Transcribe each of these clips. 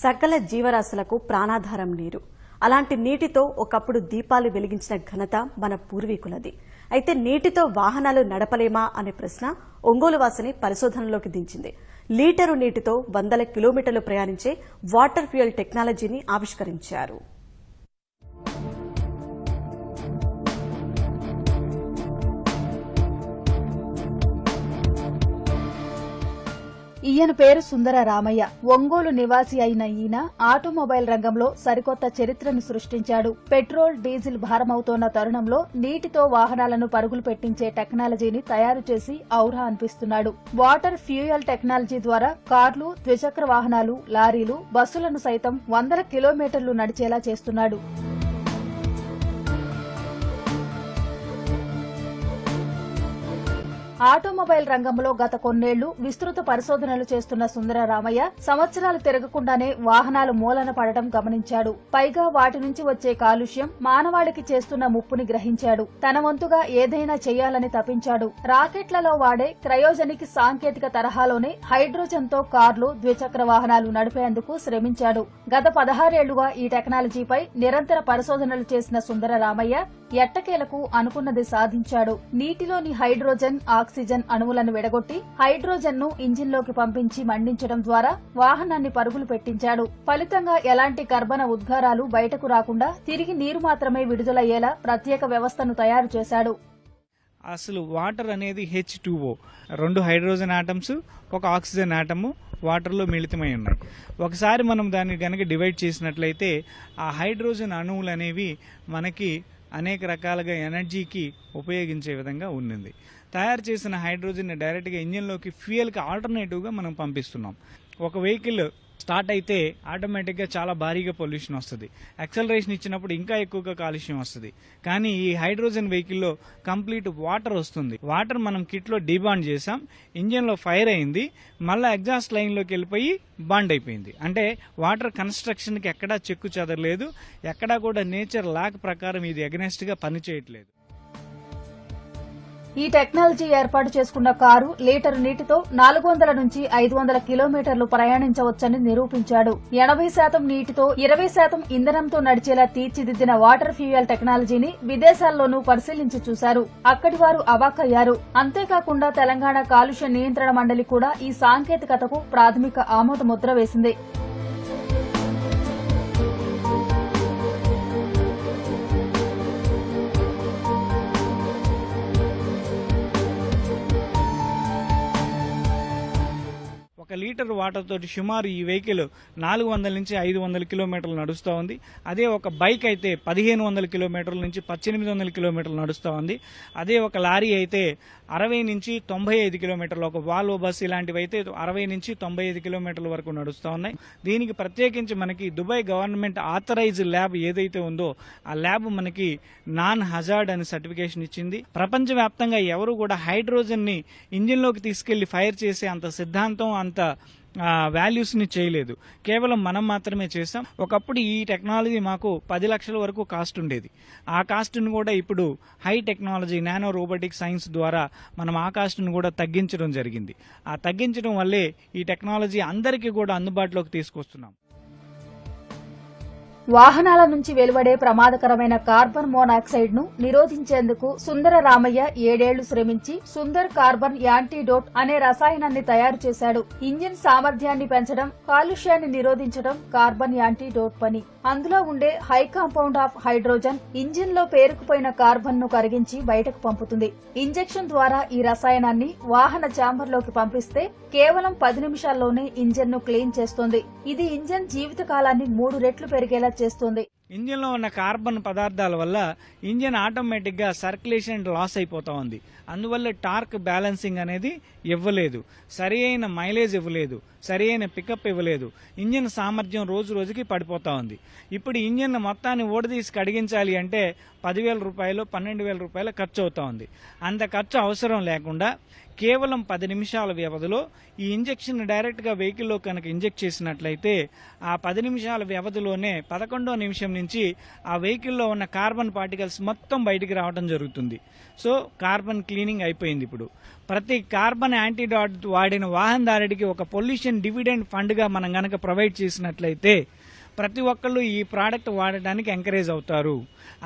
సకల జీవరాశులకు ప్రాణాధారం నీరు. అలాంటి నీటితో ఒకప్పుడు దీపాలు వెలిగించిన ఘనత మన పూర్వీకులది. అయితే నీటితో వాహనాలు నడపలేమా అనే ప్రశ్న ఒంగోలు వాసిని పరిశోధనలోకి దించింది. లీటరు నీటితో 100 కిలోమీటర్లు ప్రయాణించే వాటర్ ఫ్యూయల్ టెక్నాలజీని ఆవిష్కరించారు. ఈయన పేరు సుందర రామయ్య. ఒంగోలు నివాసి అయిన ఈయన ఆటోమొబైల్ రంగంలో సరికొత్త చరిత్రను సృష్టించాడు. పెట్రోల్, డీజిల్ భారమవుతోన్న తరుణంలో నీటితో వాహనాలను పరుగులు పెట్టించే టెక్నాలజీని తయారు చేసి ఔరా అనిపిస్తున్నాడు. వాటర్ ఫ్యూయల్ టెక్నాలజీ ద్వారా కార్లు, ద్విచక్ర వాహనాలు, లారీలు, బస్సులను సైతం 100 కిలోమీటర్లు నడిచేలా చేస్తున్నాడు. ఆటోమొబైల్ రంగంలో గత కొన్నేళ్లు విస్తృత పరిశోధనలు చేస్తున్న సుందర రామయ్య సంవత్సరాలు తిరగకుండానే వాహనాలు మూలన పడటం గమనించాడు. పైగా వాటి నుంచి వచ్చే కాలుష్యం మానవాళికి చేస్తున్న ముప్పుని గ్రహించాడు. తన వంతుగా ఏదైనా చేయాలని తపించాడు. రాకెట్లలో వాడే క్రయోజనిక్ సాంకేతిక తరహాలోనే హైడ్రోజన్ తో కార్లు, ద్విచక్ర వాహనాలు నడిపేందుకు శ్రమించాడు. గత 16 ఏళ్లుగా ఈ టెక్నాలజీపై నిరంతర పరిశోధనలు చేసిన సుందర రామయ్య ఎట్టకేలకు అనుకున్నది సాధించాడు. నీటిలోని హైడ్రోజన్, ఆక్సిజన్ అణువులను విడగొట్టి హైడ్రోజన్ ను ఇంజిన్లోకి పంపించి మండించడం ద్వారా వాహనాన్ని పరుగులు పెట్టించాడు. ఫలితంగా ఎలాంటి కర్బన ఉద్గారాలు బయటకు రాకుండా తిరిగి నీరు మాత్రమే విడుదలయ్యేలా ప్రత్యేక వ్యవస్థను తయారు చేశాడు. అసలు వాటర్ అనేది H2O, 2 హైడ్రోజన్ ఆటమ్స్, ఒక ఆక్సిజన్ ఆటము వాటర్లో మిళితమై ఉన్నాయి. ఒకసారి మనం దాన్ని గనక డివైడ్ చేసినట్లయితే ఆ హైడ్రోజన్ అణువులు అనేవి మనకి అనేక రకాలుగా ఎనర్జీకి ఉపయోగించే విధంగా ఉంది. తయారు చేసిన హైడ్రోజన్ని డైరెక్ట్గా ఇంజిన్లోకి ఫ్యూయల్కి ఆల్టర్నేటివ్గా మనం పంపిస్తున్నాం. ఒక వెహికల్ స్టార్ట్ అయితే ఆటోమేటిక్గా చాలా భారీగా పొల్యూషన్ వస్తుంది. యాక్సలరేషన్ ఇచ్చినప్పుడు ఇంకా ఎక్కువగా కాలుష్యం వస్తుంది. కానీ ఈ హైడ్రోజన్ వెహికల్లో కంప్లీట్ వాటర్ వస్తుంది. వాటర్ మనం కిట్లో డీబాండ్ చేసాం, ఇంజిన్లో ఫైర్ అయింది, మళ్ళీ ఎగ్జాస్ట్ లైన్లోకి వెళ్ళిపోయి బాండ్ అయిపోయింది. అంటే వాటర్ కన్స్ట్రక్షన్కి ఎక్కడా చెక్కు చెదరలేదు, ఎక్కడా కూడా నేచర్ లాక్ ప్రకారం ఇది అగెనెస్ట్గా పనిచేయట్లేదు. ఈ టెక్నాలజీ ఏర్పాటు చేసుకున్న కారు లీటరు నీటితో 400 నుంచి 500 కిలోమీటర్లు ప్రయాణించవచ్చని నిరూపించాడు. 80% నీటితో 20% ఇంధనంతో నడిచేలా తీర్చిదిద్దిన వాటర్ ఫ్యూయల్ టెక్నాలజీని విదేశాల్లోనూ పరిశీలించి చూశారు. అక్కడి వారు అవాక్కయ్యారు. అంతేకాకుండా తెలంగాణ కాలుష్య నియంత్రణ మండలి కూడా ఈ సాంకేతికతకు ప్రాథమిక ఆమోద ముద్ర వేసింది. ఒక లీటర్ వాటర్ తోటి సుమారు ఈ వెహికల్ 400 నుంచి 500 కిలోమీటర్లు నడుస్తూ ఉంది. అదే ఒక బైక్ అయితే 1500 కిలోమీటర్ల నుంచి 1800 కిలోమీటర్లు నడుస్తూ ఉంది. అదే ఒక లారీ అయితే 60 నుంచి 95 కిలోమీటర్లు, ఒక వాల్వో బస్ ఇలాంటివి అయితే 60 నుంచి 95 కిలోమీటర్ల వరకు నడుస్తూ ఉన్నాయి. దీనికి ప్రత్యేకించి మనకి దుబాయ్ గవర్నమెంట్ ఆథరైజ్డ్ ల్యాబ్ ఏదైతే ఉందో ఆ ల్యాబ్ మనకి నాన్ హజార్డ్ అని సర్టిఫికేషన్ ఇచ్చింది. ప్రపంచవ్యాప్తంగా ఎవరు కూడా హైడ్రోజన్ ని ఇంజిన్లోకి తీసుకెళ్లి ఫైర్ చేసే అంత సిద్ధాంతం, అంత వాల్యూస్ ని చేయలేదు. కేవలం మనం మాత్రమే చేసాం. ఒకప్పుడు ఈ టెక్నాలజీ మాకు 10 లక్షల వరకు కాస్ట్ ఉండేది. ఆ కాస్ట్ ను కూడా ఇప్పుడు high technology, nano robotic science ద్వారా మనం ఆ కాస్ట్ ను కూడా తగ్గించడం జరిగింది. ఆ తగ్గించడం వల్లే ఈ టెక్నాలజీ అందరికీ కూడా అందుబాటులోకి తీసుకొస్తున్నాం. వాహనాల నుంచి వెలువడే ప్రమాదకరమైన కార్బన్ మోనాక్సైడ్ ను నిరోధించేందుకు సుందర రామయ్య 7 ఏళ్లు శ్రమించి సుందర్ కార్బన్ యాంటీడోట్ అనే రసాయనాన్ని తయారు చేశాడు. ఇంజిన్ సామర్థ్యాన్ని పెంచడం, కాలుష్యాన్ని నిరోధించడం కార్బన్ యాంటీడోట్ పని. అందులో ఉండే high compound of hydrogen engine లో పేరుకుపోయిన కార్బన్ ను కరిగించి బయటకు పంపుతుంది. ఇంజెక్షన్ ద్వారా ఈ రసాయనాన్ని వాహన ఛాంబర్లోకి పంపిస్తే కేవలం 10 నిమిషాల్లోనే ఇంజిన్ ను క్లీన్ చేస్తుంది. ఇది ఇంజిన్ జీవితకాలాన్ని 3 రెట్లు పెరిగేలా చేస్తుంది. ఇంజిన్ లో ఉన్న కార్బన్ పదార్థాల వల్ల ఇంజిన్ ఆటోమేటిక్ గా సర్క్యులేషన్ లాస్ అయిపోతా ఉంది. అందువల్ల టార్క్ బ్యాలెన్సింగ్ అనేది ఇవ్వలేదు, సరి అయిన మైలేజ్ ఇవ్వలేదు, సరి అయిన పికప్ ఇవ్వలేదు. ఇంజిన్ సామర్థ్యం రోజు రోజుకి పడిపోతా ఉంది. ఇప్పుడు ఇంజిన్ మొత్తాన్ని ఓడదీసి కడిగించాలి అంటే 10,000 రూపాయలు, 12,000 రూపాయలు ఖర్చు అవుతా ఉంది. అంత ఖర్చు అవసరం లేకుండా కేవలం 10 నిమిషాల వ్యవధిలో ఈ ఇంజెక్షన్ డైరెక్ట్ గా వెహికల్లో కనుక ఇంజెక్ట్ చేసినట్లయితే ఆ 10 నిమిషాల వ్యవధిలోనే 11వ నిమిషం నుంచి ఆ వెహికల్లో ఉన్న కార్బన్ పార్టికల్స్ మొత్తం బయటికి రావడం జరుగుతుంది. సో కార్బన్ క్లీనింగ్ అయిపోయింది. ఇప్పుడు ప్రతి కార్బన్ యాంటీడాట్ వాడిన వాహనదారుడికి ఒక పొల్యూషన్ డివిడెండ్ ఫండ్గా మనం గనక ప్రొవైడ్ చేసినట్లయితే ప్రతి ఒక్కళ్ళు ఈ ప్రోడక్ట్ వాడడానికి ఎంకరేజ్ అవుతారు.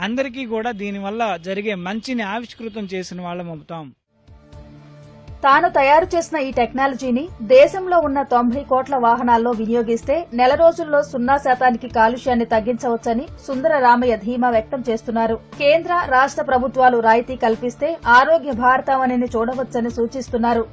అందరికీ కూడా దీనివల్ల జరిగే మంచిని ఆవిష్కృతం చేసిన వాళ్ళం అవుతాం. తాను తయారు చేసిన ఈ టెక్నాలజీని దేశంలో ఉన్న 90 కోట్ల వాహనాల్లో వినియోగిస్తే నెల రోజుల్లో 0% కాలుష్యాన్ని తగ్గించవచ్చని సుందర రామయ్య ధీమా వ్యక్తం చేస్తున్నారు. కేంద్ర, రాష్ట ప్రభుత్వాలు రాయితీ కల్పిస్తే ఆరోగ్య భారతావనిని చూడవచ్చని సూచిస్తున్నారు.